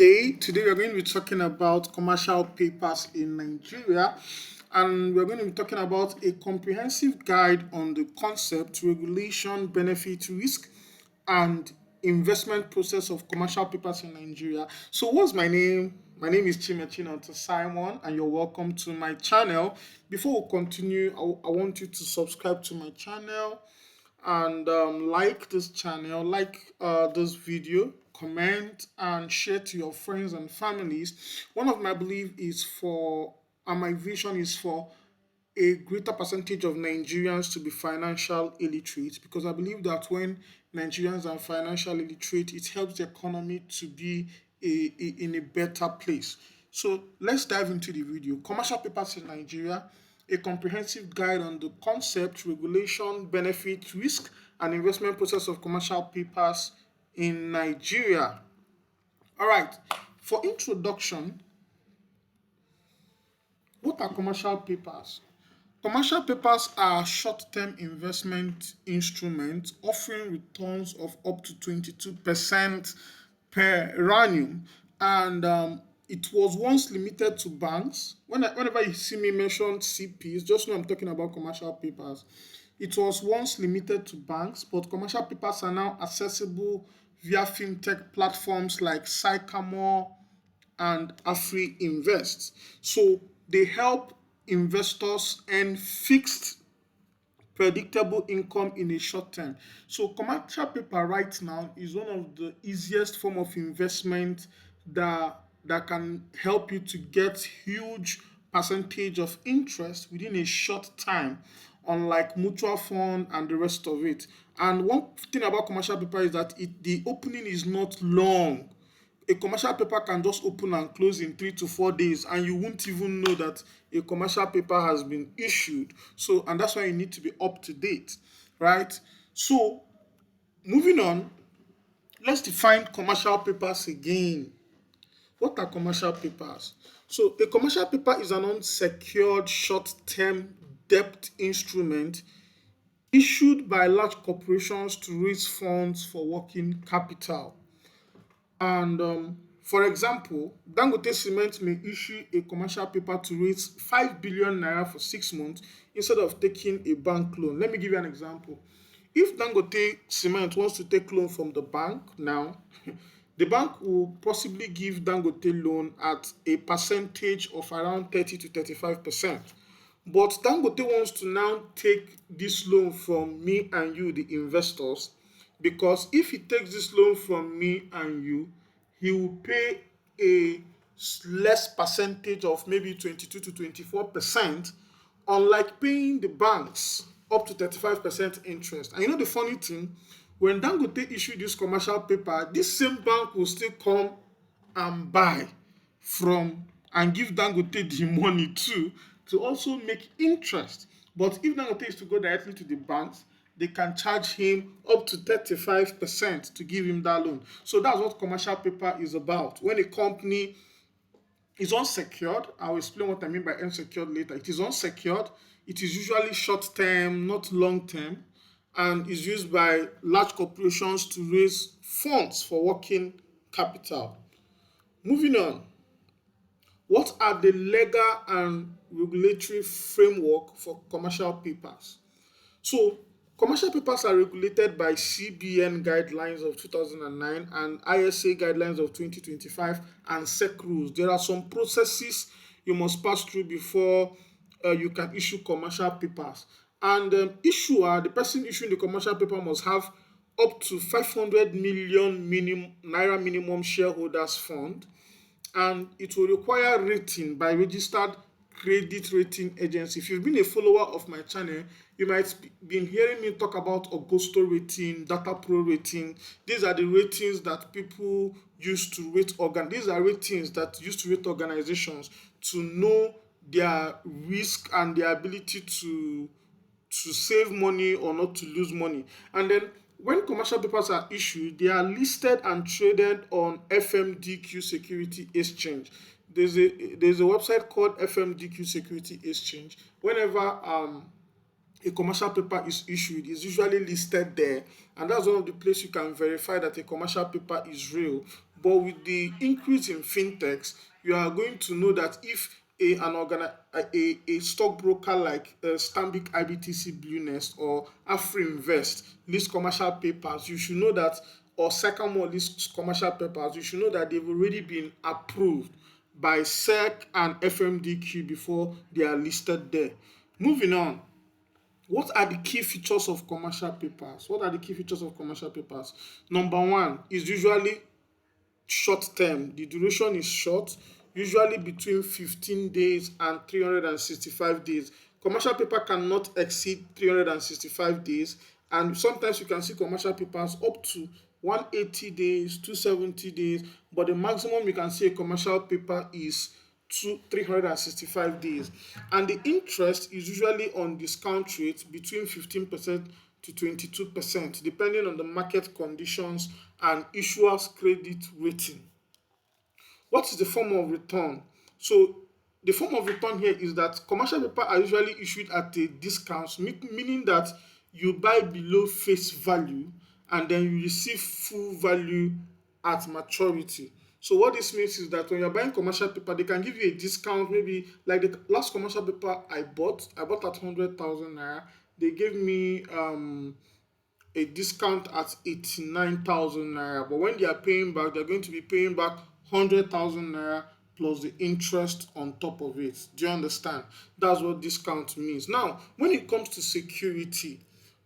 day. Today we're going to be talking about commercial papers in Nigeria, and we're going to be talking about a comprehensive guide on the concept, regulation, benefit, risk, and investment process of commercial papers in Nigeria. So, what's my name? My name is Simon, and you're welcome to my channel. Before we continue, I want you to subscribe to my channel and like this channel, like this video, comment and share to your friends and families. One of my belief is for, and my vision is for a greater percentage of Nigerians to be financial illiterate, because I believe that when Nigerians are financial illiterate, it helps the economy to be in a better place. So let's dive into the video. Commercial papers in Nigeria, a comprehensive guide on the concept, regulation, benefit, risk, and investment process of commercial papers in Nigeria. All right, for introduction, what are commercial papers? Commercial papers are short-term investment instruments offering returns of up to 22% per annum, and it was once limited to banks. Whenever you see me mention CPs, just know I'm talking about commercial papers. It was once limited to banks, but commercial papers are now accessible via fintech platforms like Sycamore and Afrinvest. So they help investors earn fixed predictable income in a short term. So commercial paper right now is one of the easiest form of investment that can help you to get huge percentage of interest within a short time, unlike mutual fund and the rest of it. And one thing about commercial paper is that the opening is not long. A commercial paper can just open and close in 3 to 4 days, and you won't even know that a commercial paper has been issued. So, and that's why you need to be up to date, right? So, moving on, let's define commercial papers again. What are commercial papers? So, a commercial paper is an unsecured short-term debt instrument issued by large corporations to raise funds for working capital. And for example, Dangote Cement may issue a commercial paper to raise 5 billion naira for 6 months instead of taking a bank loan. Let me give you an example. If Dangote Cement wants to take loan from the bank now, the bank will possibly give Dangote loan at a percentage of around 30 to 35%. But Dangote wants to now take this loan from me and you, the investors, because if he takes this loan from me and you, he will pay a less percentage of maybe 22 to 24%, unlike paying the banks up to 35% interest. And you know the funny thing, when Dangote issued this commercial paper, this same bank will still come and buy from and give Dangote the money too, to also make interest. But if Dangote is to go directly to the banks, they can charge him up to 35% to give him that loan. So that's what commercial paper is about. When a company is unsecured, I'll explain what I mean by unsecured later. It is unsecured, it is usually short term, not long term, and is used by large corporations to raise funds for working capital. Moving on, what are the legal and regulatory framework for commercial papers? So, commercial papers are regulated by CBN guidelines of 2009 and ISA guidelines of 2025 and SEC rules. There are some processes you must pass through before you can issue commercial papers. And issuer, the person issuing the commercial paper, must have up to 500 million naira minimum shareholders fund, and it will require rating by registered credit rating agency. If you've been a follower of my channel, you might been hearing me talk about Augusto rating, Data Pro rating. These are the ratings that people use to rate These are ratings that used to rate organizations to know their risk and their ability to save money or not to lose money. And then when commercial papers are issued, they are listed and traded on FMDQ Security Exchange. There's a website called FMDQ Security Exchange. Whenever a commercial paper is issued, it's usually listed there, and that's one of the places you can verify that a commercial paper is real. But with the increase in fintechs, you are going to know that if a stockbroker like Stanbic IBTC Blue Nest or Afrinvest lists commercial papers, you should know that, or Sycamore lists commercial papers, you should know that they've already been approved by SEC and FMDQ before they are listed there. Moving on, what are the key features of commercial papers? What are the key features of commercial papers? Number one is usually short term. The duration is short, usually between 15 days and 365 days. Commercial paper cannot exceed 365 days, and sometimes you can see commercial papers up to 180 days, 270 days, but the maximum you can see a commercial paper is 365 days. And the interest is usually on discount rate between 15% to 22%, depending on the market conditions and issuer's credit rating. What is the form of return? So the form of return here is that commercial paper are usually issued at a discount, meaning that you buy below face value and then you receive full value at maturity. So what this means is that when you're buying commercial paper, they can give you a discount. Maybe like the last commercial paper I bought at 100,000 naira. They gave me a discount at 89,000 naira. But when they are paying back, they're going to be paying back 100,000 naira plus the interest on top of it. Do you understand? That's what discount means. Now, when it comes to security,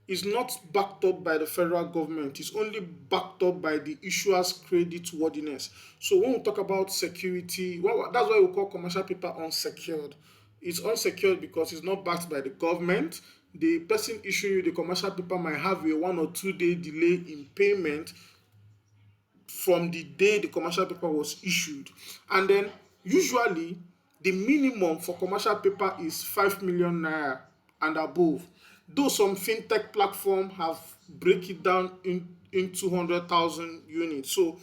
it's not backed up by the federal government. It's only backed up by the issuer's credit worthiness. So when we talk about security, well, that's why we call commercial paper unsecured. It's unsecured because it's not backed by the government. The person issuing you the commercial paper might have a 1 or 2 day delay in payment from the day the commercial paper was issued. And then usually the minimum for commercial paper is 5 million naira and above. Though some fintech platform have break it down in 200,000 units. So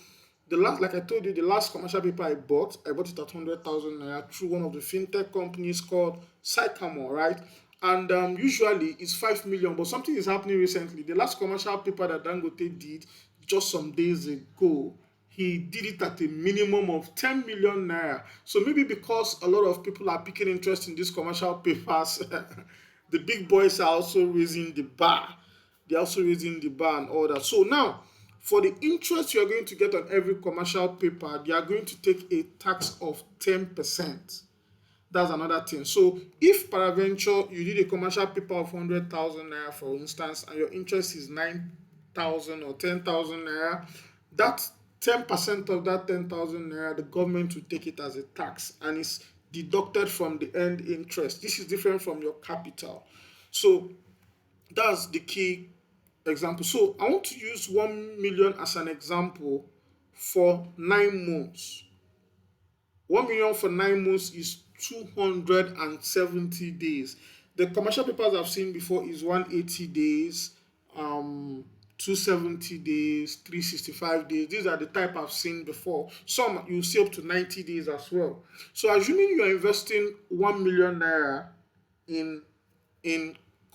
the last, like I told you, the last commercial paper I bought it at 100,000 naira through one of the fintech companies called Sycamore, right? And usually it's 5 million, but something is happening recently. The last commercial paper that Dangote did just some days ago, he did it at a minimum of 10 million naira. So maybe because a lot of people are picking interest in these commercial papers, the big boys are also raising the bar. They're also raising the bar and all that. So now, for the interest you are going to get on every commercial paper, they are going to take a tax of 10%. That's another thing. So if peradventure you did a commercial paper of 100,000 naira, for instance, and your interest is 9,000 or 10,000 naira, that 10% of that 10,000 naira, the government will take it as a tax and it's deducted from the earned interest. This is different from your capital. So that's the key example. So I want to use 1 million as an example for 9 months. 1 million for 9 months is 270 days. The commercial papers I've seen before is 180 days, 270 days, 365 days. These are the type I've seen before. Some you see up to 90 days as well. So assuming you are investing 1 million naira in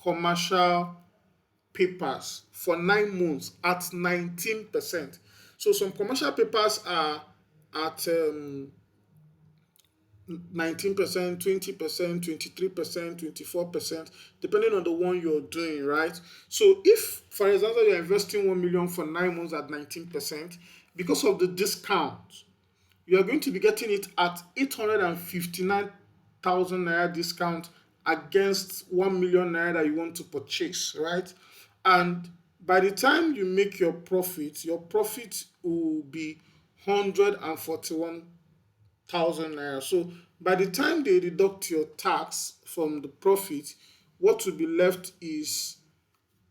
commercial papers for 9 months at 19%. So some commercial papers are at 19%, 20%, 23%, 24%, depending on the one you're doing, right? So if, for example, you're investing 1 million for 9 months at 19%, because of the discount, you are going to be getting it at 859,000 naira discount against 1 million naira that you want to purchase, right? And by the time you make your profit will be 141,000 naira. So by the time they deduct your tax from the profit, what will be left is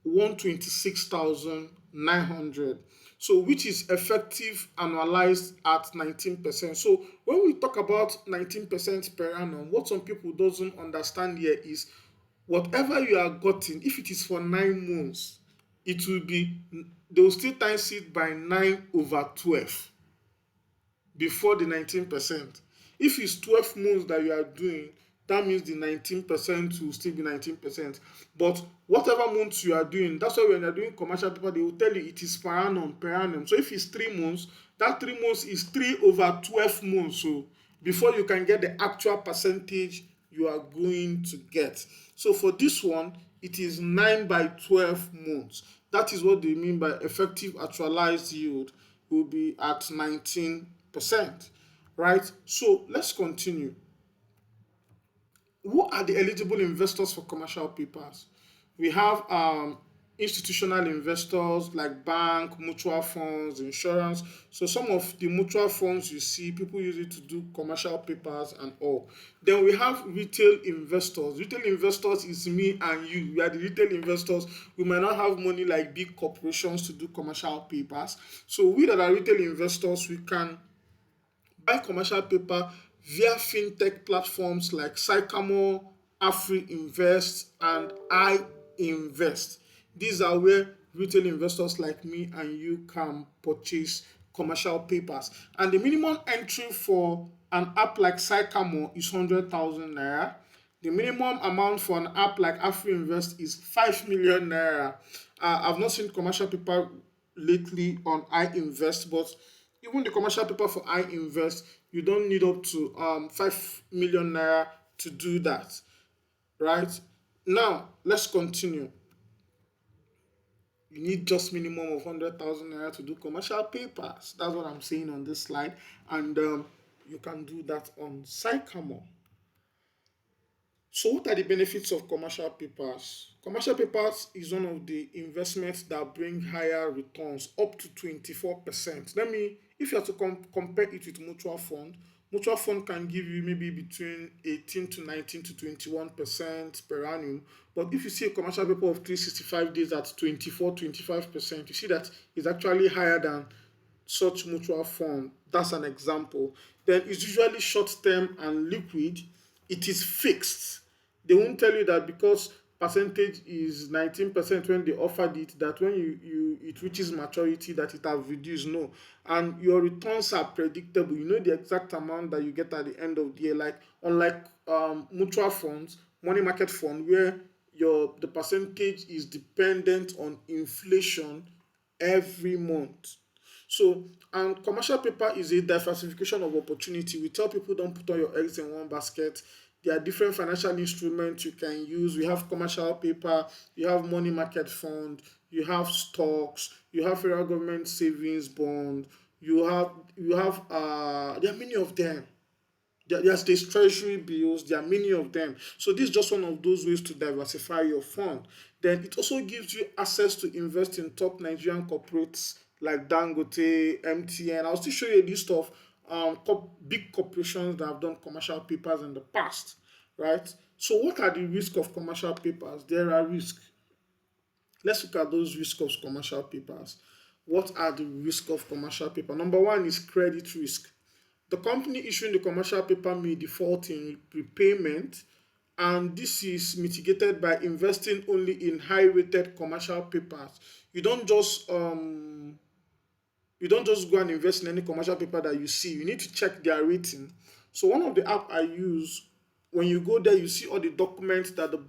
126,900. So which is effective annualized at 19%. So when we talk about 19% per annum, what some people doesn't understand here is whatever you are getting, if it is for 9 months, it will be, they will still times it by 9/12 before the 19%. If it's 12 months that you are doing, that means the 19% will still be 19%. But whatever months you are doing, that's why when you're doing commercial paper, they will tell you it is per annum, per annum. So if it's 3 months, That 3 months is 3 over 12 months. So before you can get the actual percentage you are going to get. So for this one, it is 9 by 12 months. That is what they mean by effective actualized yield will be at 19%. Right? So let's continue. Who are the eligible investors for commercial papers? We have institutional investors like bank, mutual funds, insurance. So some of the mutual funds you see, people use it to do commercial papers and all. Then we have retail investors. Retail investors is me and you. We are the retail investors. We might not have money like big corporations to do commercial papers. So we that are retail investors, we can buy commercial paper via fintech platforms like Sycamore, Afrinvest, and iInvest. These are where retail investors like me and you can purchase commercial papers. And the minimum entry for an app like Sycamore is 100,000 naira. The minimum amount for an app like Afrinvest is 5 million naira. I've not seen commercial paper lately on iInvest, but even the commercial paper for iInvest, you don't need up to 5 million naira to do that, right? Now, let's continue. You need just minimum of 100,000 naira to do commercial papers. That's what I'm saying on this slide. And you can do that on Sycamore. So what are the benefits of commercial papers? Commercial papers is one of the investments that bring higher returns up to 24%. If you have to compare it with mutual fund can give you maybe between 18 to 19 to 21% per annum. But if you see a commercial paper of 365 days at 24, 25%, you see that it's actually higher than such mutual fund. That's an example. Then it's usually short term and liquid. It is fixed. They won't tell you that because percentage is 19% when they offered it, that when you it reaches maturity that it have reduced. No. And your returns are predictable. You know the exact amount that you get at the end of the year. Like unlike mutual funds, money market fund, where the percentage is dependent on inflation every month. So, and commercial paper is a diversification of opportunity. We tell people don't put all your eggs in one basket. There are different financial instruments you can use. We have commercial paper, you have money market fund, you have stocks, you have federal government savings bond, there are many of them. There's these treasury bills, there are many of them. So this is just one of those ways to diversify your fund. Then it also gives you access to invest in top Nigerian corporates like Dangote, MTN. I'll still show you a list of big corporations that have done commercial papers in the past, right? So what are the risks of commercial papers? There are risks. Let's look at those risks of commercial papers. What are the risks of commercial paper? Number one is credit risk. The company issuing the commercial paper may default in repayment, and this is mitigated by investing only in high-rated commercial papers. You don't just go and invest in any commercial paper that you see. You need to check their rating. So one of the app I use, when you go there, you see all the documents that the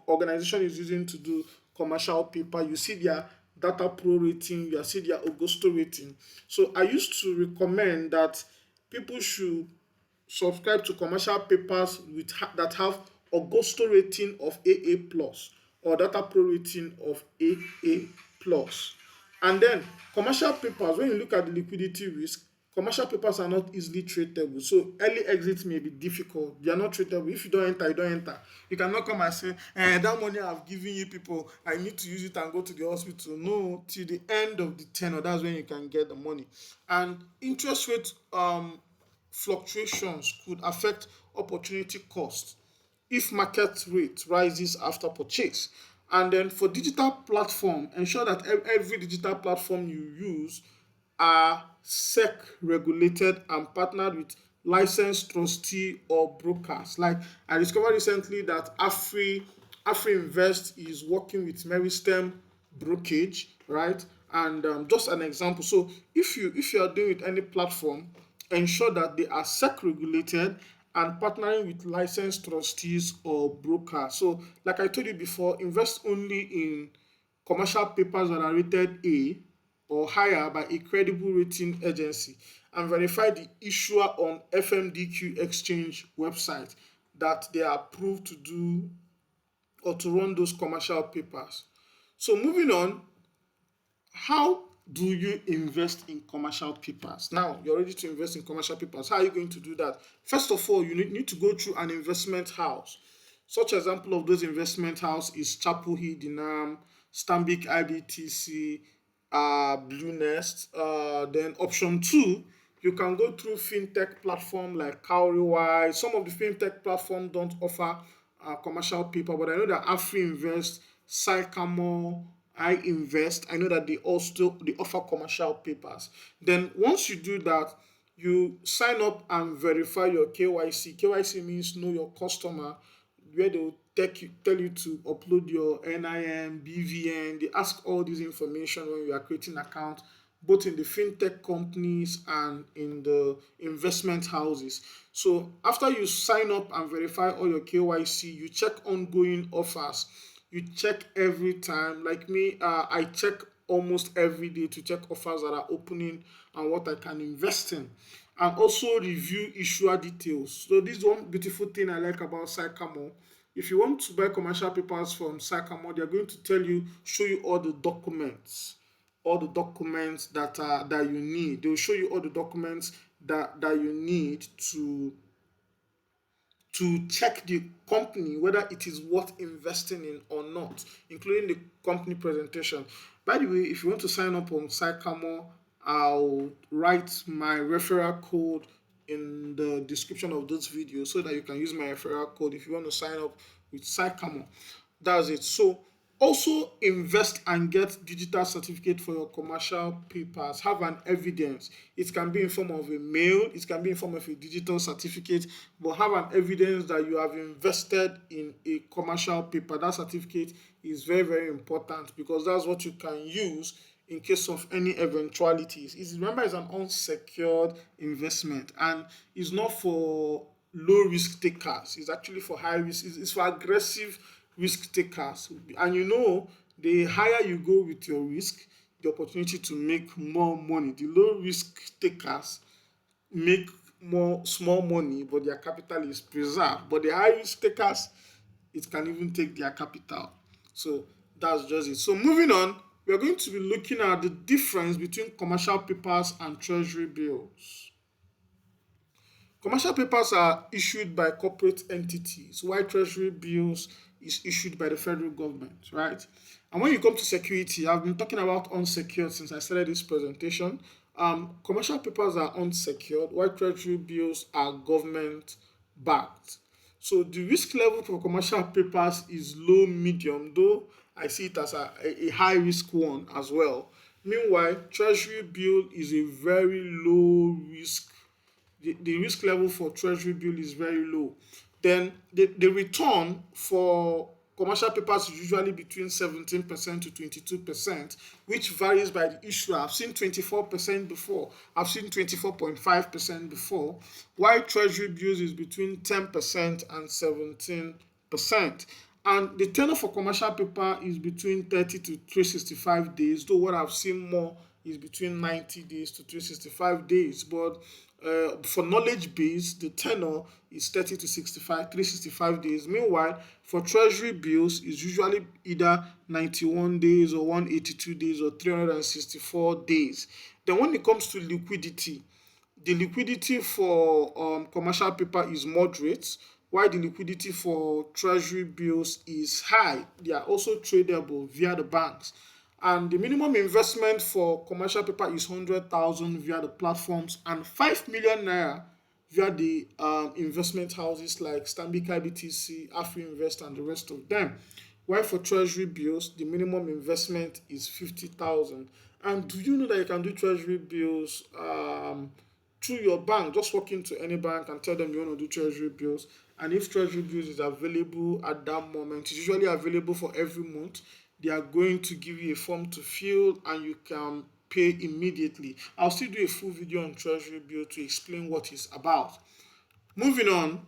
organization is using to do commercial paper. You see their data pro rating, you see their Augusto rating. So I used to recommend that people should subscribe to commercial papers that have Augusto rating of AA plus or data pro rating of AA plus. And then commercial papers, when you look at the liquidity risk, commercial papers are not easily tradable. So early exits may be difficult. They are not tradable. If you don't enter, you don't enter. You cannot come and say, that money I've given you people, I need to use it and go to the hospital. No, till the end of the tenure, that's when you can get the money. And interest rate fluctuations could affect opportunity cost if market rate rises after purchase. And then for digital platform, ensure that every digital platform you use are SEC regulated and partnered with licensed trustee or brokers. Like I discovered recently that Afrinvest is working with Meristem brokerage, right? And just an example. So if you are doing with any platform, ensure that they are SEC regulated and partnering with licensed trustees or brokers. So, like I told you before, invest only in commercial papers that are rated A, or higher by a credible rating agency, and verify the issuer on FMDQ exchange website that they are approved to do or to run those commercial papers. So moving on, how do you invest in commercial papers? Now you're ready to invest in commercial papers. How are you going to do that? First of all, you need to go through an investment house. Such example of those investment house is Chapel Hill Dinam, Stanbic IBTC, Blue Nest. Then option two, you can go through fintech platform like Cowrywise. Some of the fintech platforms don't offer commercial paper, but I know that Afrinvest, Sycamore, I invest. I know that they offer commercial papers. Then once you do that, you sign up and verify your KYC. KYC means know your customer, where they will tell you to upload your NIM, BVN. They ask all this information when you are creating account, both in the fintech companies and in the investment houses. So after you sign up and verify all your KYC, you check ongoing offers. You check every time. Like me, I check almost every day to check offers that are opening and what I can invest in, and also review issuer details. So this is one beautiful thing I like about Sycamore. If you want to buy commercial papers from Sycamore, they're going to tell you, show you all the documents that you need. They'll show you all the documents that you need to check the company whether it is worth investing in or not, including the company presentation. By the way, if you want to sign up on Sycamore, I'll write my referral code in the description of this video so that you can use my referral code if you want to sign up with Sycamore. That's it. So also invest and get digital certificate for your commercial papers. Have an evidence. It can be in form of a mail, it can be in form of a digital certificate, but have an evidence that you have invested in a commercial paper. That certificate is very, very important because that's what you can use in case of any eventualities. Remember, it's an unsecured investment and it's not for low risk takers. It's actually for high risk. It's for aggressive risk takers. And the higher you go with your risk, the opportunity to make more money. The low risk takers make more small money, but their capital is preserved. But the high risk takers, it can even take their capital. So that's just it. So moving on, we are going to be looking at the difference between commercial papers and treasury bills. Commercial papers are issued by corporate entities, while treasury bills is issued by the federal government, right? And when you come to security, I've been talking about unsecured since I started this presentation. Commercial papers are unsecured, while treasury bills are government backed. So the risk level for commercial papers is low medium, though I see it as a high risk one as well. Meanwhile, treasury bill is a very low risk. The risk level for treasury bill is very low. Then the return for commercial papers is usually between 17% to 22%, which varies by the issuer. I've seen 24% before, I've seen 24.5% before, while treasury bills is between 10% and 17%. And the tenor for commercial paper is between 30 to 365 days, though what I've seen more is between 90 days to 365 days. But for knowledge base, the tenor is 30 to 365 days. Meanwhile, for treasury bills, it's usually either 91 days or 182 days or 364 days. Then when it comes to liquidity, the liquidity for commercial paper is moderate, while the liquidity for treasury bills is high. They are also tradable via the banks. And the minimum investment for commercial paper is 100,000 via the platforms and 5 million naira via the investment houses like Stanbic IBTC, Afrinvest, and the rest of them. While for treasury bills, the minimum investment is 50,000. And do you know that you can do treasury bills through your bank? Just walk into any bank and tell them you want to do treasury bills. And if treasury bills is available at that moment, it's usually available for every month. They are going to give you a form to fill and you can pay immediately. I'll still do a full video on treasury bill to explain what it's about. Moving on,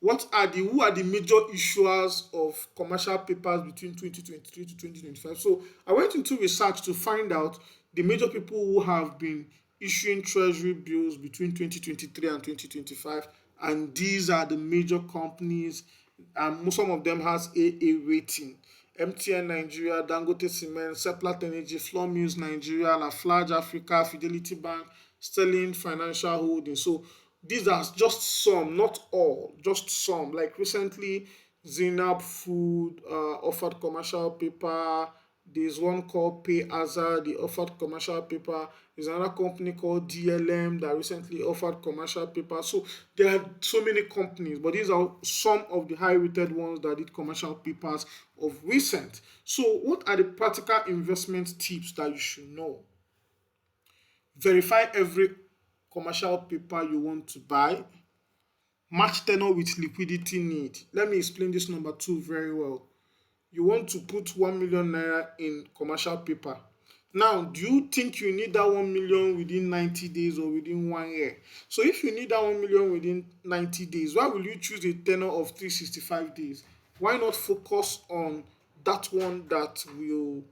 what are the who are the major issuers of commercial papers between 2023 to 2025? So I went into research to find out the major people who have been issuing treasury bills between 2023 and 2025, and these are the major companies, and some of them has AA rating. MTN Nigeria, Dangote Cement, Seplat Energy, Flour Mills Nigeria, Laflage Africa, Fidelity Bank, Sterling Financial Holdings. So these are just some, not all, just some. Like recently, Zainab Food offered commercial paper. There's one called Pay Hazard, they offered commercial paper. There's another company called DLM that recently offered commercial paper. So there are so many companies, but these are some of the high rated ones that did commercial papers of recent. So, what are the practical investment tips that you should know? Verify every commercial paper you want to buy. Match tenor with liquidity need. Let me explain this number two very well. You want to put 1 million naira in commercial paper. Now, do you think you need that 1 million within 90 days or within 1 year? So, if you need that 1 million within 90 days, why will you choose a tenor of 365 days? Why not focus on that one that will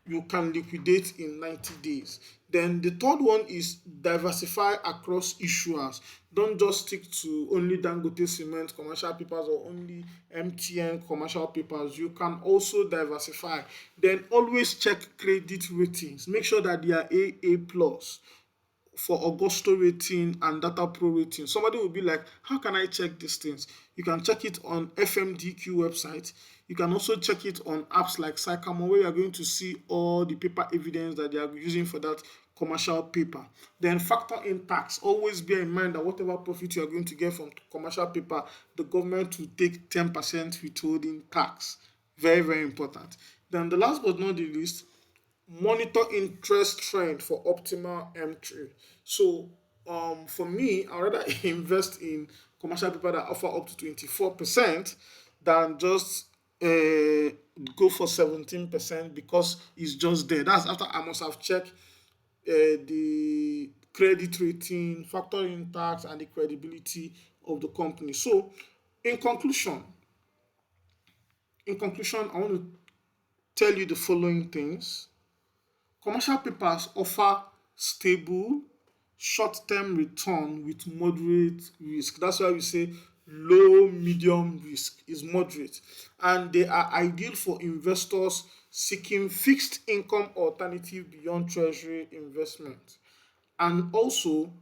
you can liquidate in 90 days? Then the third one is diversify across issuers. Don't just stick to only Dangote Cement commercial papers or only MTN commercial papers. You can also diversify. Then always check credit ratings. Make sure that they are AA plus for Augusto rating and Data Pro rating. Somebody will be like, how can I check these things? You can check it on FMDQ website. You can also check it on apps like Sycamore, where you are going to see all the paper evidence that they are using for that commercial paper. Then factor in tax. Always bear in mind that whatever profit you are going to get from commercial paper, the government will take 10% withholding tax. Very, very important. Then the last but not the least, monitor interest trend for optimal entry. So for me, I rather invest in commercial paper that offer up to 24% than just go for 17% because it's just there. That's after I must have checked the credit rating, factor in tax, and the credibility of the company. So, in conclusion, I want to tell you the following things. Commercial papers offer stable, short-term return with moderate risk. That's why we say low, medium risk is moderate. And they are ideal for investors seeking fixed income alternative beyond treasury investment. And also,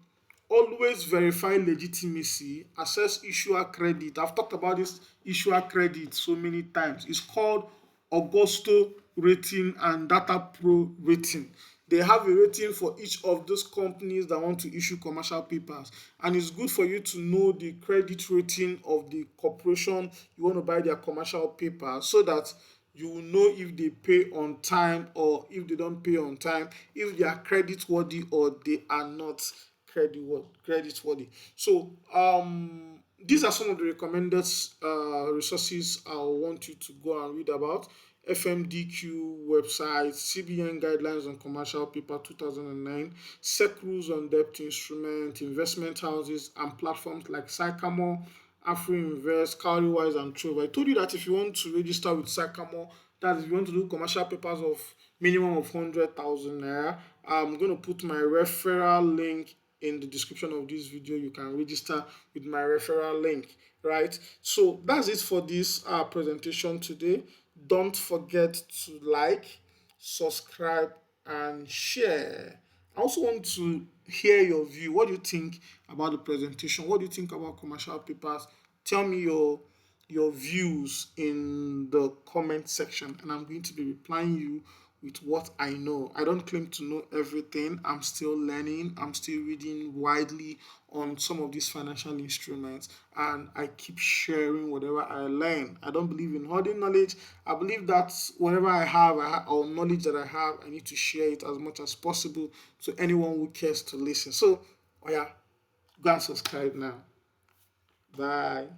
always verify legitimacy, assess issuer credit. I've talked about this issuer credit so many times. It's called Augusto rating and Data Pro rating. They have a rating for each of those companies that want to issue commercial papers, and it's good for you to know the credit rating of the corporation you want to buy their commercial paper, so that you will know if they pay on time or if they don't pay on time, if they are credit worthy or they are not credit worthy. So these are some of the recommended resources I want you to go and read about. FMDQ website, CBN guidelines on commercial paper 2009, SEC rules on debt instrument, investment houses, and platforms like Sycamore, Afrinvest, Cowrywise, and Treasury. I told you that if you want to register with Sycamore, that if you want to do commercial papers of minimum of 100,000 naira, I'm going to put my referral link in the description of this video. You can register with my referral link, right? So that's it for this presentation today. Don't forget to like, subscribe, and share. I also want to hear your view. What do you think about the presentation? What do you think about commercial papers? Tell me your views in the comment section, and I'm going to be replying you with what I know. I don't claim to know everything. I'm still learning. I'm still reading widely on some of these financial instruments, and I keep sharing whatever I learn. I don't believe in hoarding knowledge. I believe that whatever or knowledge that I have, I need to share it as much as possible to anyone who cares to listen. So, oh yeah, go and subscribe now. Bye.